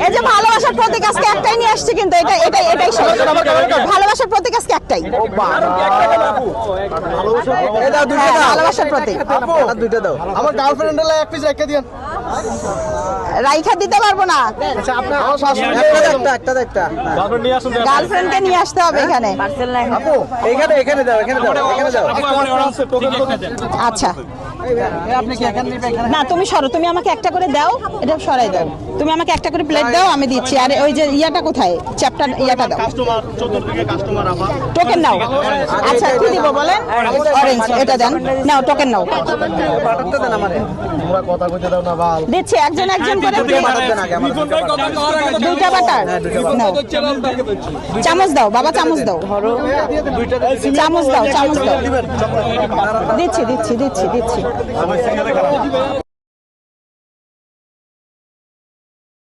এই যে ভালোবাসার প্রতীক আজকে একটাই নিয়ে আসছে, কিন্তু এটাই শেষ। ভালোবাসার প্রতীক আজকে একটাই। ভালোবাসার প্রতীক দুইটা দাও। আমার গার্লফ্রেন্ডের এক পিস রেখে দিন। রাইখা দিতে পারবো না, গার্লফ্রেন্ডকে নিয়ে আসতে হবে এখানে। এখানে দাও, এখানে দাও, এখানে দাও। আচ্ছা না, তুমি সরো, তুমি আমাকে একটা করে দাও, এটা সরাই দাও। তুমি আমাকে একটা করে প্লেট দাও, আমি দিচ্ছি। আর ওই যে ইয়াটা কোথায়, চ্যাপ্টার ইয়াটা দাও, টোকেন নাও। আচ্ছা কি দিব বলেন? অরেঞ্জ, এটা দেন, নাও টোকেন নাও। দিচ্ছি একজন একজন করে। দুইটা বাটার নাও। চামচ দাও বাবা, চামচ দাও, চামচ দাও, চামচ দাও। দিচ্ছি দিচ্ছি দিচ্ছি দিচ্ছি।